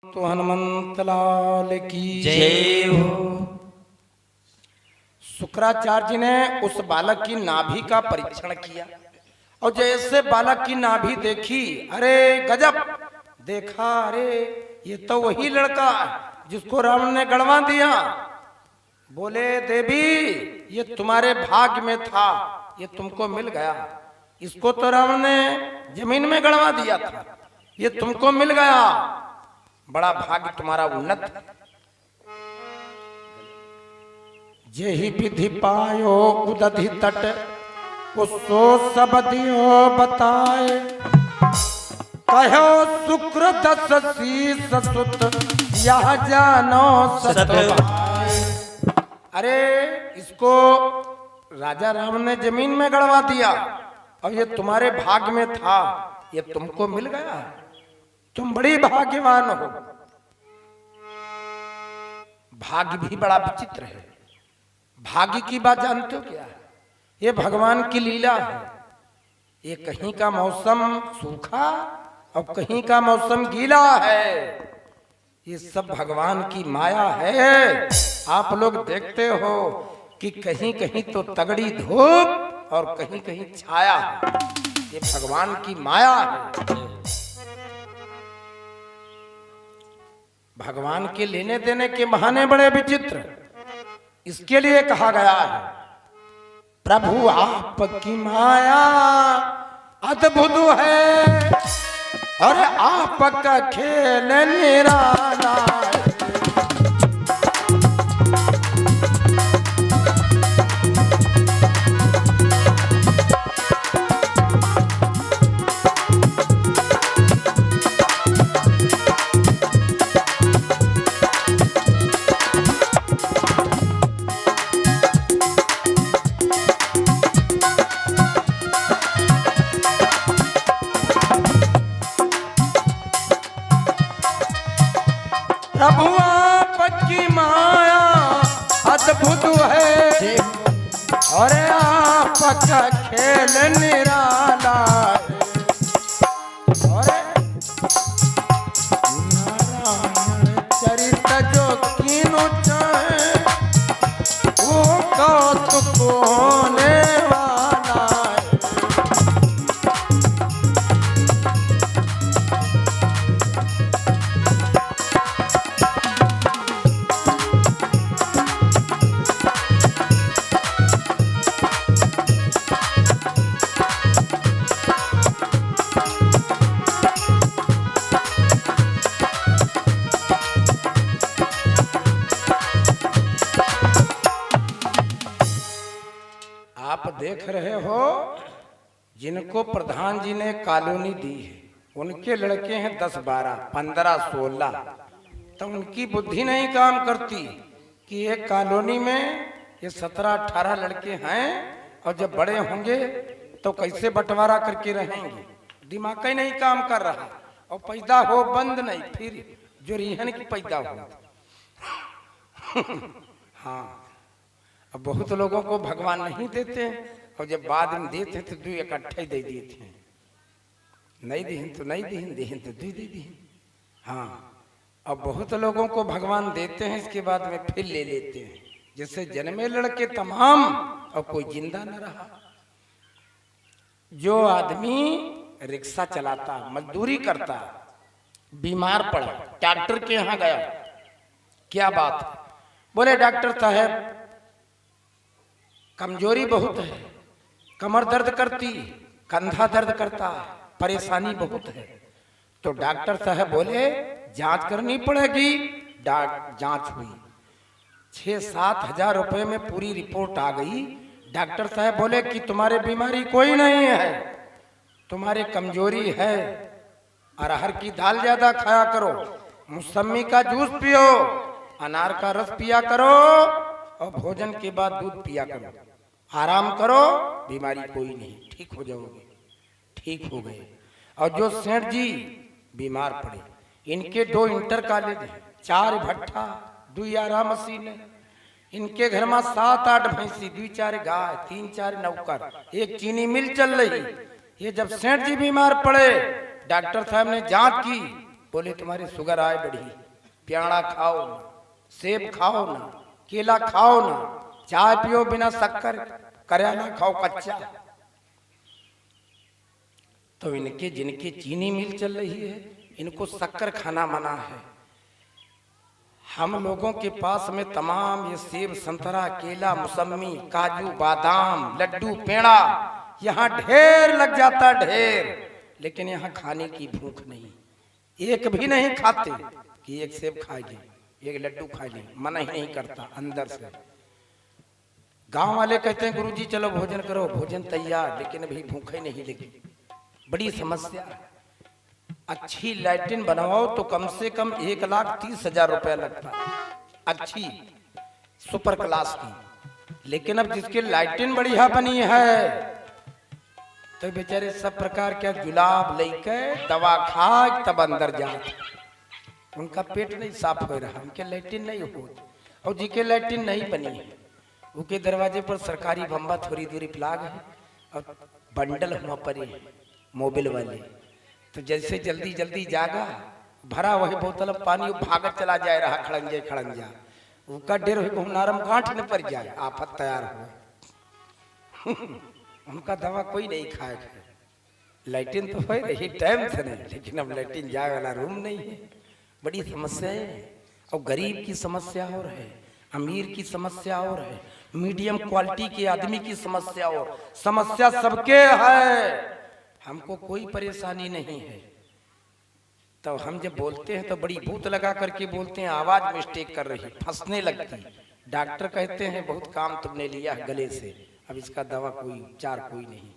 तो हनुमंत लाल की जय हो। शुक्राचार्य ने उस बालक की नाभि का परीक्षण किया और जैसे बालक की नाभि देखी, अरे गजब, देखा अरे ये तो वही लड़का है जिसको रावण ने गड़वा दिया। बोले देवी ये तुम्हारे भाग्य में था, ये तुमको मिल गया। इसको तो रावण ने जमीन में गड़वा दिया था, ये तुमको मिल गया। बड़ा भाग्य तुम्हारा उन्नत है। जेहि विधि पायो उदधि तट, उसो सब दियो बताए। कहो शुक्र दस शीस सुत, यह जानो सत भाई। अरे इसको राजा राम ने जमीन में गड़वा दिया और ये तुम्हारे भाग्य में था, ये तुमको मिल गया। तुम बड़ी भाग्यवान हो। भाग्य भी बड़ा विचित्र है। भाग्य की बात जानते हो क्या है? ये भगवान की लीला है। ये कहीं का मौसम सूखा और कहीं का मौसम गीला है। ये सब भगवान की माया है। आप लोग देखते हो कि कहीं कहीं तो तगड़ी धूप और कहीं कहीं छाया। ये भगवान की माया है। भगवान के लेने देने के बहाने बड़े विचित्र। इसके लिए कहा गया है, प्रभु आपकी माया अद्भुत है और आपका खेल निराला। प्रभु आपकी माया अद्भुत है और आपका खेल निराला है। और नारायण चरित जो कीनो चाहे वो कौतुक होने वाला है। आप देख रहे हो जिनको प्रधान जी ने कॉलोनी दी है, उनके लड़के हैं 10, 12, 15, 16। तो उनकी बुद्धि नहीं काम करती कि एक कॉलोनी में ये 17, 18 लड़के हैं और जब बड़े होंगे तो कैसे बंटवारा करके रहेंगे। दिमाग ही नहीं काम कर रहा और पैदा हो बंद नहीं, फिर जो रिहन की पैदा हो। हाँ, अब बहुत लोगों को भगवान नहीं देते और जब बाद में देते तो 2 इकट्ठे दे देते हैं। नहीं दिहन तो नहीं दिहन, दिहन तो 2 दे दिहन। हाँ, अब बहुत लोगों को भगवान देते हैं, इसके बाद में फिर ले लेते हैं। जैसे जन्मे लड़के तमाम और कोई जिंदा न रहा। जो आदमी रिक्शा चलाता, मजदूरी करता, बीमार पड़ा, डॉक्टर के यहाँ गया, क्या बात है? बोले डॉक्टर साहब कमजोरी बहुत है, कमर दर्द करती, कंधा दर्द करता, परेशानी बहुत है। तो डॉक्टर साहब बोले जांच करनी पड़ेगी। जांच हुई, 6-7 हजार रुपए में पूरी रिपोर्ट आ गई। डॉक्टर साहब बोले कि तुम्हारे बीमारी कोई नहीं है, तुम्हारे कमजोरी है। अरहर की दाल ज्यादा खाया करो, मौसमी का जूस पियो, अनार का रस पिया करो और भोजन के बाद दूध पिया करो, आराम करो, बीमारी कोई नहीं, ठीक हो जाओगे। ठीक हो गए। और जो सेठ जी बीमार पड़े, इनके 2 इंटर कॉलेज हैं, 4 भट्ठा, 2 आराम मशीन है। इनके घर में 7-8 भैंसी, 2-4 गाय, 3-4 नौकर, एक चीनी मिल चल रही। ये जब सेठ जी बीमार पड़े, डॉक्टर साहब ने जांच की, बोले तुम्हारी शुगर आए बढ़ी, प्याड़ा खाओ ना, सेब खाओ ना, केला खाओ ना, चाय पियो बिना शक्कर, करेला खाओ कच्चा। तो इनके जिनकी चीनी मिल चल रही है इनको शक्कर खाना मना है। हम लोगों के पास में तमाम ये सेब संतरा केला मौसमी काजू बादाम लड्डू पेड़ा यहाँ ढेर लग जाता ढेर, लेकिन यहाँ खाने की भूख नहीं, एक भी नहीं खाते कि एक सेब खा ले एक लड्डू खा ले, मना ही नहीं करता अंदर से। गांव वाले कहते हैं गुरुजी चलो भोजन करो, भोजन तैयार, लेकिन अभी भूख ही नहीं लगी। बड़ी समस्या। अच्छी लैट्रिन बनवाओ तो कम से कम 1,30,000 रुपया लगता है, अच्छी सुपर क्लास की। लेकिन अब जिसके लैट्रिन बढ़िया बनी है तो बेचारे सब प्रकार के जुलाब लेके दवा खा तब अंदर जाते, उनका पेट नहीं साफ हो रहा, उनके लैट्रिन नहीं हो। और जिसके लैट्रिन नहीं बनी है उनके दरवाजे पर सरकारी बम्बा थोड़ी दूरी प्लाग है और बंडल हुआ पड़े मोबिल वाले, तो जैसे जल्दी जल्दी जागा भरा वही बोतल पानी भागत चला जाए रहा खड़ंजे खड़ंजा, उसका डेर नरम गांठ न पड़ जाए, आफत तैयार हो। उनका दवा कोई नहीं खाएगा। लैट्रिन तो है रही टाइम से नहीं, लेकिन अब लैट्रिन जाए वाला रूम नहीं है, बड़ी समस्या है। और गरीब की समस्या और है, अमीर की समस्या और है, मीडियम क्वालिटी के आदमी की समस्या और, समस्या सबके है, हमको कोई परेशानी नहीं है। तो हम जब बोलते हैं तो बड़ी भूत लगा करके बोलते हैं, आवाज मिस्टेक कर रही, फंसने लगती। डॉक्टर कहते हैं बहुत काम तुमने लिया है गले से, अब इसका दवा कोई उपचार कोई नहीं।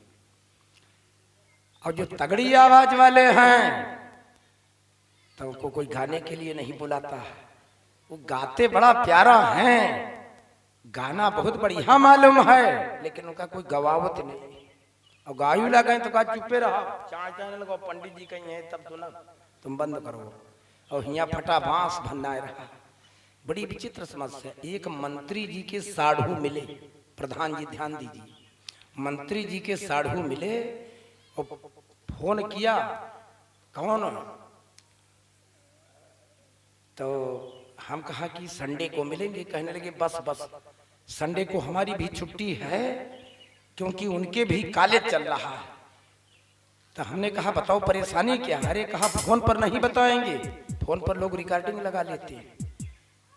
और जो तगड़ी आवाज वाले हैं तो उनको कोई गाने के लिए नहीं बुलाता है, वो गाते बड़ा प्यारा है, गाना बहुत बढ़िया मालूम है, लेकिन उनका कोई गवावत नहीं। और गायु लगे तो कहा चुपे रहा, चाय चाय लगो, पंडित जी कहीं है तब सुना, तुम बंद करो। और हिया फटा बांस भन्नाए रहा। बड़ी विचित्र समस्या। एक मंत्री जी के साढ़ू मिले, प्रधान जी ध्यान दीजिए, मंत्री जी के साढ़ू मिले और फोन किया, कौन? तो हम कहा कि संडे को मिलेंगे। कहने लगे बस बस संडे को हमारी भी छुट्टी है, क्योंकि उनके भी कॉलेज चल रहा है। तो हमने कहा बताओ परेशानी क्या? अरे कहा फोन पर नहीं बताएंगे, फोन पर लोग रिकॉर्डिंग लगा लेते हैं,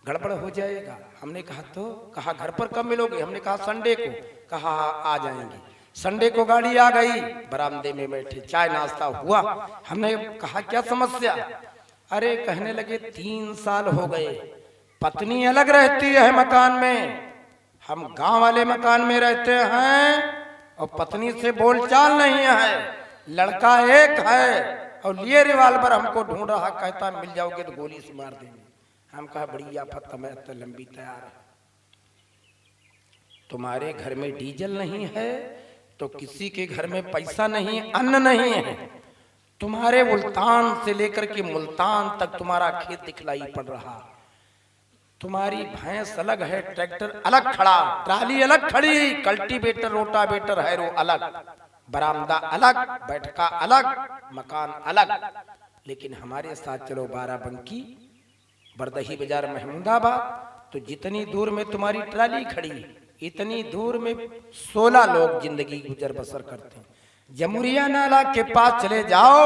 गड़बड़ हो जाएगा। हमने कहा तो कहा घर पर कब मिलोगे? हमने कहा संडे को। कहा आ जाएंगे। संडे को गाड़ी आ गई, बरामदे में बैठे, चाय नाश्ता हुआ। हमने कहा क्या समस्या? अरे कहने लगे 3 साल हो गए, पत्नी अलग रहती है मकान में, हम गांव वाले मकान में रहते हैं और पत्नी से बोलचाल नहीं है, लड़का एक है और लिए रिवाल्वर हमको ढूंढ रहा, कहता मिल जाओगे तो गोली से मार देंगे। हम कहा बड़ी आफत, हमें तो लंबी तैयार है। तुम्हारे घर में डीजल नहीं है तो किसी के घर में पैसा नहीं, अन्न नहीं है, तुम्हारे मुल्तान से लेकर के मुल्तान तक तुम्हारा खेत दिखलाई पड़ रहा, तुम्हारी भैंस अलग है, ट्रैक्टर अलग खड़ा, ट्राली अलग खड़ी, कल्टीवेटर रोटावेटर हैरो अलग, बरामदा अलग, बैठका अलग, मकान अलग। लेकिन हमारे साथ चलो बाराबंकी बरदही बाजार महमूदाबाद, तो जितनी दूर में तुम्हारी ट्राली खड़ी इतनी दूर में 16 लोग जिंदगी गुजर बसर करते हैं। जमुरिया नाला के पास चले जाओ,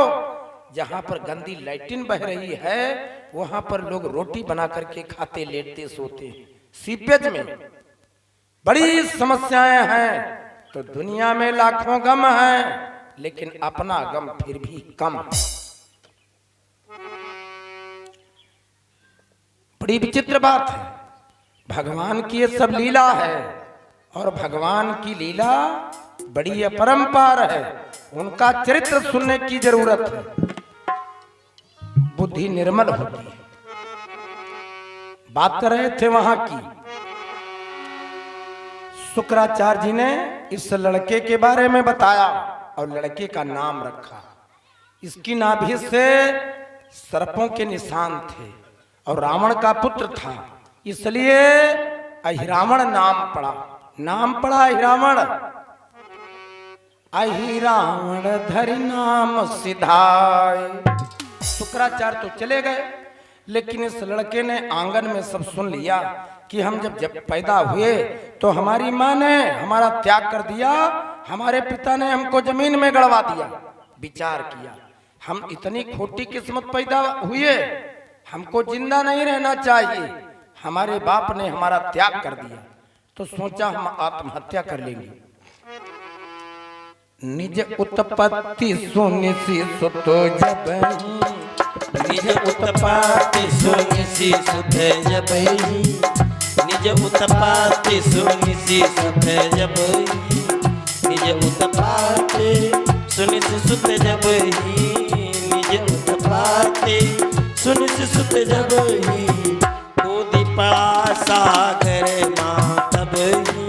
जहां पर गंदी लैट्रिन बह रही है वहां पर लोग रोटी बना करके खाते, लेटते, सोते। सीपेज में बड़ी समस्याएं हैं। तो दुनिया में लाखों गम हैं, लेकिन अपना गम फिर भी कम है। बड़ी विचित्र बात है। भगवान की ये सब लीला है और भगवान की लीला बड़ी अपरंपार है, उनका चरित्र सुनने की जरूरत है, बुद्धि निर्मल होती है। बात कर रहे थे वहां की, शुक्राचार्य जी ने इस लड़के के बारे में बताया और लड़के का नाम रखा। इसकी नाभि से सर्पों के निशान थे और रावण का पुत्र था, इसलिए अहिरावण नाम पड़ा। नाम पड़ा अहिरावण। अहिरावण धरि नाम सिधाय, शुक्राचार्य तो चले गए, लेकिन इस लड़के ने आंगन में सब सुन लिया कि हम जब पैदा हुए तो हमारी माँ ने हमारा त्याग कर दिया, हमारे पिता ने हमको जमीन में गड़वा दिया। विचार किया, हम इतनी खोटी किस्मत पैदा हुए, हमको जिंदा नहीं रहना चाहिए, हमारे बाप ने हमारा त्याग कर दिया। तो सोचा हम आत्महत्या कर लेंगे। निज उत्पत्ति सुनिसी सुत जबहि, निज उत्पत्ति सुनिसी सुत जबहि, निज उत्पत्ति सुनिसी सुत जबहि, निज उत्पत्ति सुनिसी सुत जबहि, निज उत्पत्ति सुनिसी सुत जबहि, कूदी पड़ा सागर माँ तबहि,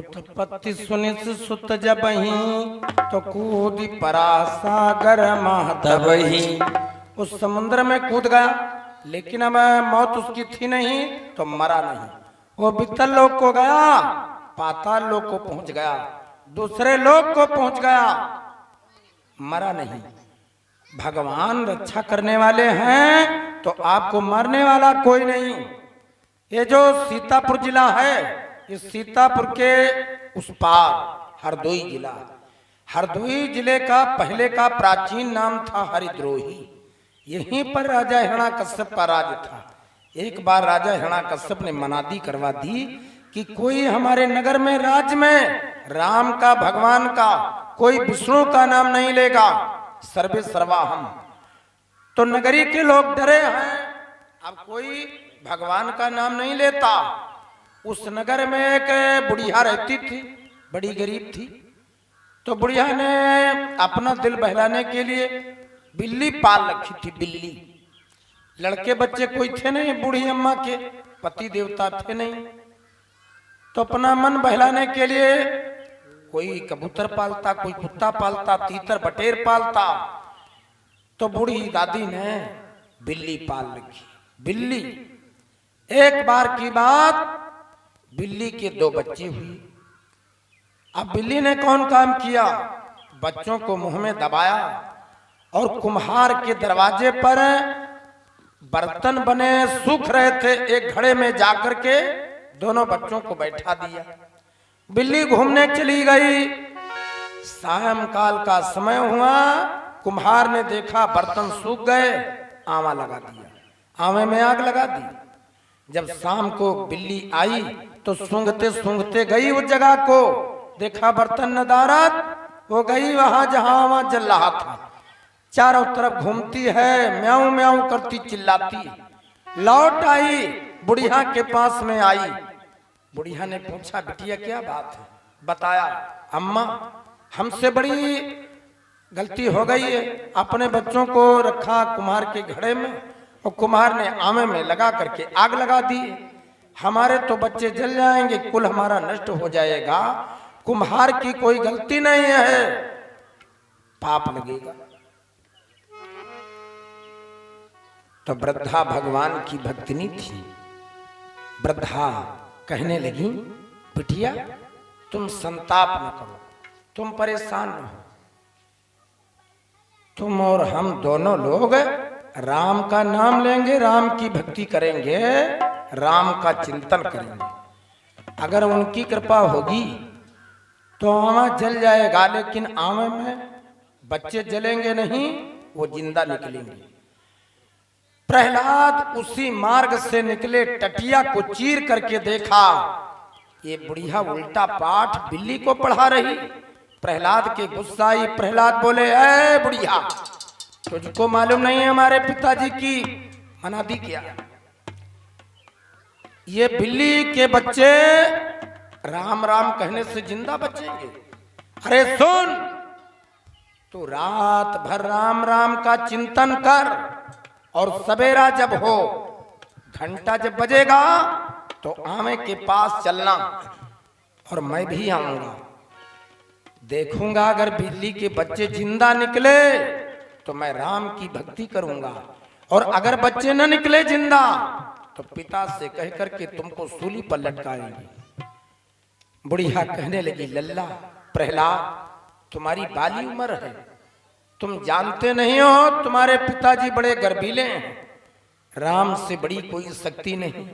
उत्पत्ति सुनिस सुत जबहि, तो कूदी परा सागर माह तबहि। उस समुद्र में कूद गया, लेकिन अब मौत उसकी थी नहीं तो मरा नहीं। वो बित्तल लोक को गया, पाताल लोक को पहुंच गया, दूसरे लोक को पहुंच गया, मरा नहीं। भगवान रक्षा करने वाले हैं तो आपको मारने वाला कोई नहीं। ये जो सीतापुर जिला है, इस सीतापुर के उस पार हरदोई जिला, हरदोई जिले का पहले का प्राचीन नाम था हरिद्रोही। यहीं पर राजा हिरण्याकश्यप का राज था। एक बार राजा हिरण्याकश्यप ने मनादी करवा दी कि कोई हमारे नगर में, राज्य में राम का, भगवान का, कोई विष्णु का नाम नहीं लेगा, सर्वे सर्वा हम। तो नगरी के लोग डरे हैं, अब कोई भगवान का नाम नहीं लेता। उस नगर में एक बुढ़िया रहती थी, बड़ी गरीब थी। तो बुढ़िया ने अपना दिल बहलाने के लिए बिल्ली पाल रखी थी। बिल्ली, लड़के बच्चे कोई थे नहीं, बूढ़ी अम्मा के पति देवता थे नहीं। तो अपना मन बहलाने के लिए कोई कबूतर पालता, कोई कुत्ता पालता, तीतर बटेर पालता। तो बूढ़ी दादी ने बिल्ली पाल रखी। बिल्ली, एक बार की बात, बिल्ली के 2 बच्चे हुई। अब बिल्ली ने कौन काम किया, बच्चों को मुंह में दबाया और कुम्हार के दरवाजे पर बर्तन बने सूख रहे थे, एक घड़े में जाकर के दोनों बच्चों को बैठा दिया। बिल्ली घूमने चली गई। सायंकाल का समय हुआ, कुम्हार ने देखा बर्तन सूख गए, आवा लगा दिया, आवे में आग लगा दी। जब शाम को बिल्ली आई तो सूंघते सूंघते गई उस जगह को, देखा बर्तन नदारत, वो गई वहां जहां वहां जल रहा था। चारों तरफ घूमती है, म्याऊं म्याऊं करती चिल्लाती। लौट आई, बुढ़िया के पास में आई। बुढ़िया ने पूछा, बिटिया क्या बात है? बताया, अम्मा हमसे बड़ी गलती हो गई है, अपने बच्चों को रखा कुम्हार के घड़े में और कुम्हार ने आमे में लगा करके आग लगा दी। हमारे तो बच्चे जल जाएंगे, कुल हमारा नष्ट हो जाएगा। कुम्हार की कोई गलती नहीं है, पाप लगेगा। तो वृद्धा भगवान की भक्तिनी थी। वृद्धा कहने लगी, बिटिया तुम संताप न करो, तुम परेशान न हो, तुम और हम दोनों लोग राम का नाम लेंगे, राम की भक्ति करेंगे, राम का चिंतन करेंगे। अगर उनकी कृपा होगी तो आमा जल जाएगा, लेकिन आमे में बच्चे जलेंगे नहीं, वो जिंदा निकलेंगे। प्रहलाद उसी मार्ग से निकले, टटिया को चीर करके देखा, ये बुढ़िया उल्टा पाठ बिल्ली को पढ़ा रही। प्रहलाद के गुस्सा आई। प्रहलाद बोले, ऐ बुढ़िया, तुझको मालूम नहीं है हमारे पिताजी की मनादी क्या? ये बिल्ली के बच्चे राम राम कहने से जिंदा बचेंगे। अरे सुन, तो रात भर राम राम का चिंतन कर, और सवेरा जब हो, घंटा जब बजेगा तो आमे के पास चलना, और मैं भी आऊंगा। देखूंगा अगर बिल्ली के बच्चे जिंदा निकले तो मैं राम की भक्ति करूंगा, और अगर बच्चे न निकले जिंदा तो पिता से कह करके तुमको सूली पर लटकाएंगे। बुढ़िया कहने लगी, लल्ला प्रहलाद, तुम्हारी बाली उम्र है, तुम जानते नहीं हो तुम्हारे पिताजी बड़े गर्वीले हैं, राम से बड़ी कोई शक्ति नहीं।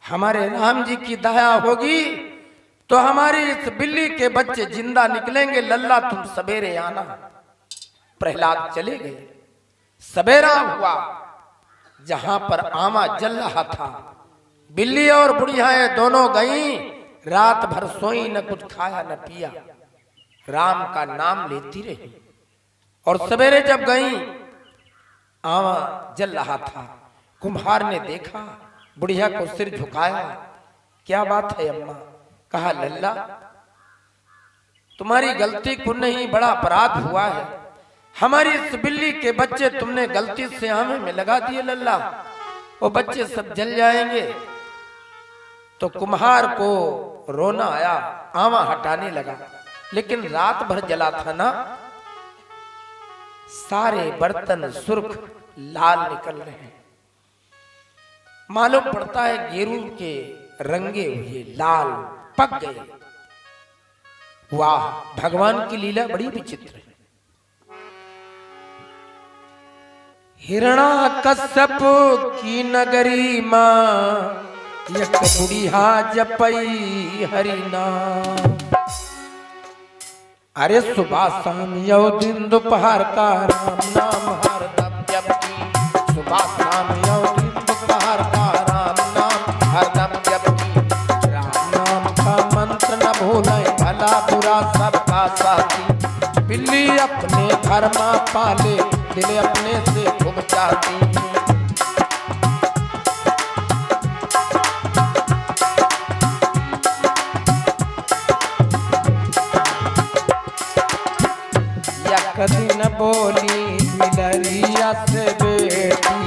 हमारे राम जी की दया होगी तो हमारी इस बिल्ली के बच्चे जिंदा निकलेंगे। लल्ला तुम सवेरे आना। प्रहलाद चले गए। सवेरा हुआ, जहां पर आमा जल रहा था, बिल्ली और बुढ़ियाएं दोनों गईं। रात भर सोई, न कुछ खाया न पिया, राम का नाम लेती रही। और सवेरे जब गईं, आमा जल रहा था। कुम्हार ने देखा, बुढ़िया को सिर झुकाया, क्या बात है अम्मा? कहा, लल्ला तुम्हारी गलती को नहीं, बड़ा अपराध हुआ है। हमारी इस बिल्ली के बच्चे तुमने गलती से आमे में लगा दिए लल्ला, वो बच्चे सब जल जाएंगे। तो कुम्हार को रोना आया, आमा हटाने लगा, लेकिन रात भर जला था ना, सारे बर्तन सुर्ख लाल निकल रहे हैं। मालूम पड़ता है गेरू के रंगे हुए लाल पक गए। वाह, भगवान की लीला बड़ी विचित्र है। हिरणाकश्यप की नगरी मां, एक बुढ़िया जपई हरि नाम। अरे सुबह शाम यौ दिन दोपहर का राम नाम हरदम जपती। सुबह शाम यौ दिन दोपहर का राम नाम हरदम जपती। राम नाम का मंत्र न भूले, भला बुरा सबका साथी। बिल्ली अपने घर में पाले, दिल अपने से खूब चाहती। दिन बोली बिलरिया से बेटी,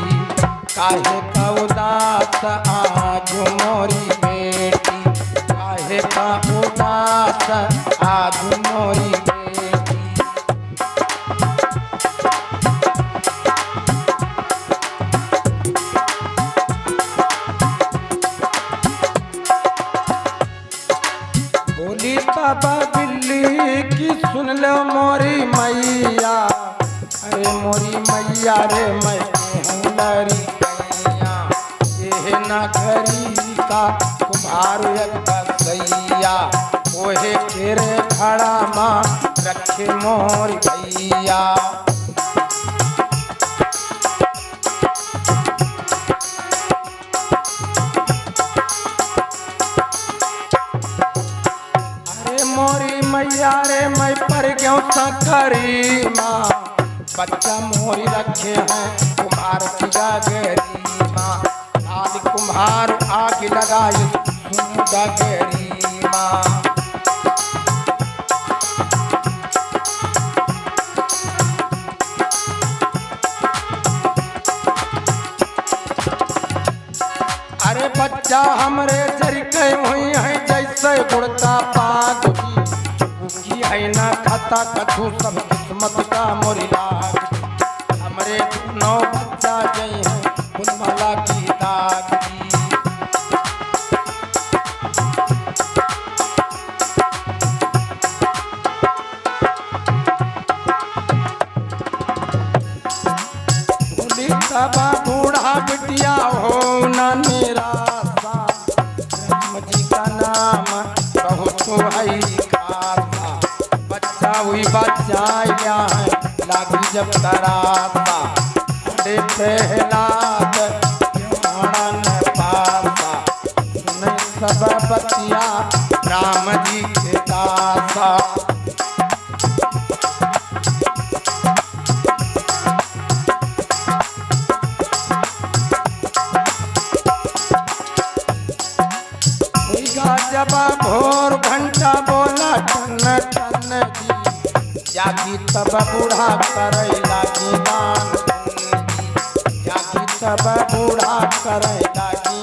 काहे का उदास आज मोरी बेटी। काहे का उदास आज मोरी बेटी। बोली बाबा बिल्ली की सुन लो मोरी मैया। अरे मोरी मैया रे, मैं हूँ लरी कैया। ये नगरी का कुम्हार एक बसैया, ओहे तेरे खड़ा माँ रखे मोरी भैया। मोरी मैया रे, मैं पर क्यों सकरी माँ। बच्चा मोरी रखे हैं कुम्हार की डगरी माँ। लाल कुम्हार आग लगाए डगरी माँ। अरे बच्चा हमरे जरिके हुई है जैसे गुड़का पाग की है ना खाता कछु सब किस्मत का मोरी लाग। हमरे नौ बच्चा जई है फुलमाला की दाग की। बोली बाबा बूढ़ा बिटिया हो ना मेरा सा, राम जी का नाम बहुत है खासा। बच्चा हुई बच्चा है लागी जब तरासा। अरे प्रहलाद न पासा, सुने सब बतिया राम जी के दासा। जब भोर घंटा बोला टन टन जी, जागी तब तब बूढ़ा करे लागी दान पुण्य जागी तब बूढ़ा करे लागी।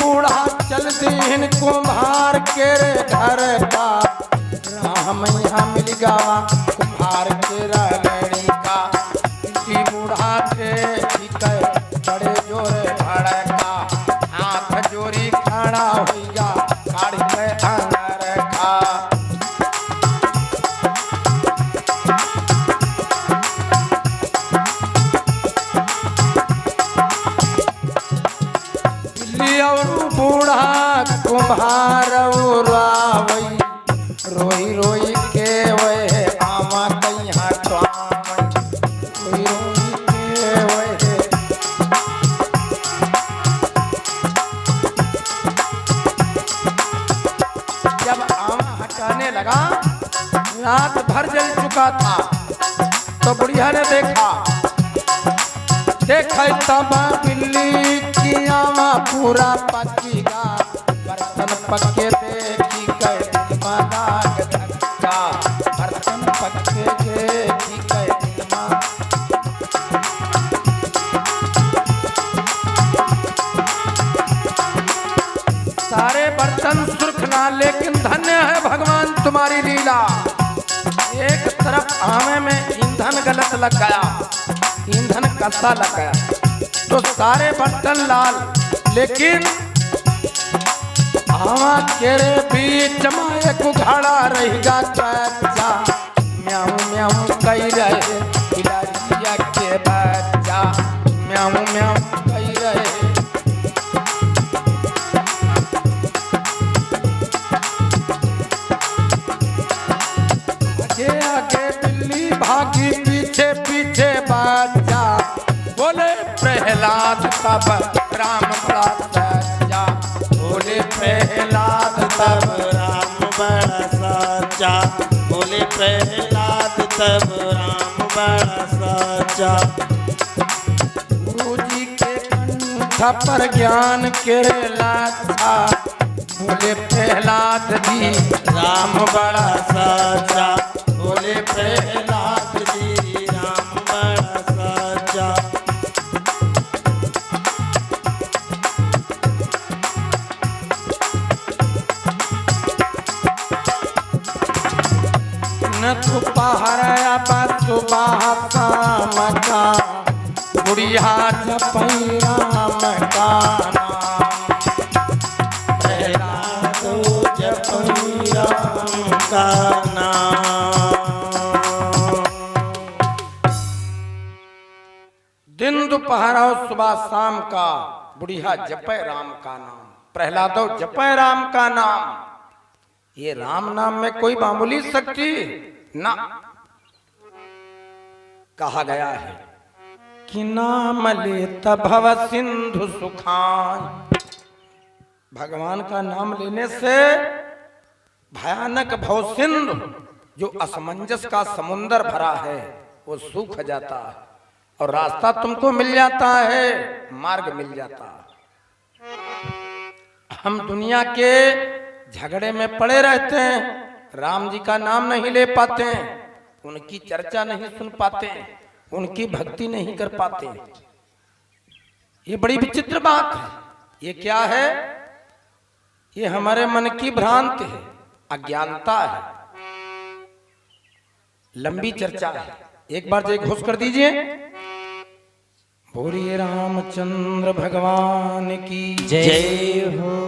बूढ़ा चल दीन कुम्हार के रे घर का राम यहाँ मिल गावा कुम्हार के रगड़ी का। बूढ़ा के बड़े जोरे भड़का हाथ जोरी खड़ा होइगा काढ़ी पे अंगर का। और बूढ़ा कुम्हार रोई रोई रोई के वह आमा कहीं रोई रोई के वह। जब आमा हटाने लगा रात भर जल चुका था तो बुढ़िया ने देखा तब बिल्ली की आमा पूरा पकीगा बर्तन पके देखी कर दाग धक्का बर्तन पके देखी कर सारे बर्तन सुर्ख ना लेकिन धन्य है भगवान तुम्हारी लीला। एक तरफ आमे में ईंधन गलत लग गया ईंधन कसा लग गया तो सारे बर्तन लाल लेकिन आवा केरे बीच में एक उघाड़ा रहेगा कच्चा म्याऊ म्याऊ कही रहे बिलारिया के बच्चा म्याऊ म्याऊ कही रहे। आगे आगे बिल्ली भागी पीछे पीछे बच्चा बोले प्रहलाद तब राम बड़ा सच्चा बोले प्रहलाद तब राम बड़ा सच्चा बोले प्रहलाद तब राम बड़ा सच्चा। गुरु जी के कंठ पर ज्ञान के लाथा बोले प्रहलाद जी राम बड़ा सच्चा बोले प्रहलाद जी राम बड़ा सच्चा। न तू पहराया सुबह शाम का बुढ़िया जपई राम का नाम प्रहलाद जपई राम का नाम। दिन दोपहर और सुबह शाम का बुढ़िया जपे राम का नाम प्रहलादो जपे राम का नाम। ये राम नाम में कोई मामूली शक्ति ना कहा गया है कि नाम लेत भव सिंधु सुखान। भगवान का नाम लेने से भयानक भव सिंधु जो असमंजस का समुंदर भरा है वो सूख जाता है और रास्ता तुमको मिल जाता है मार्ग मिल जाता है। हम दुनिया के झगड़े में पड़े रहते हैं राम जी का नाम नहीं ले पाते उनकी चर्चा नहीं सुन पाते उनकी भक्ति नहीं कर पाते। ये बड़ी विचित्र बात है। ये क्या है? ये हमारे मन की भ्रांति है अज्ञानता है लंबी चर्चा है। एक बार जय घोष कर दीजिए बोलिए रामचंद्र भगवान की जय हो।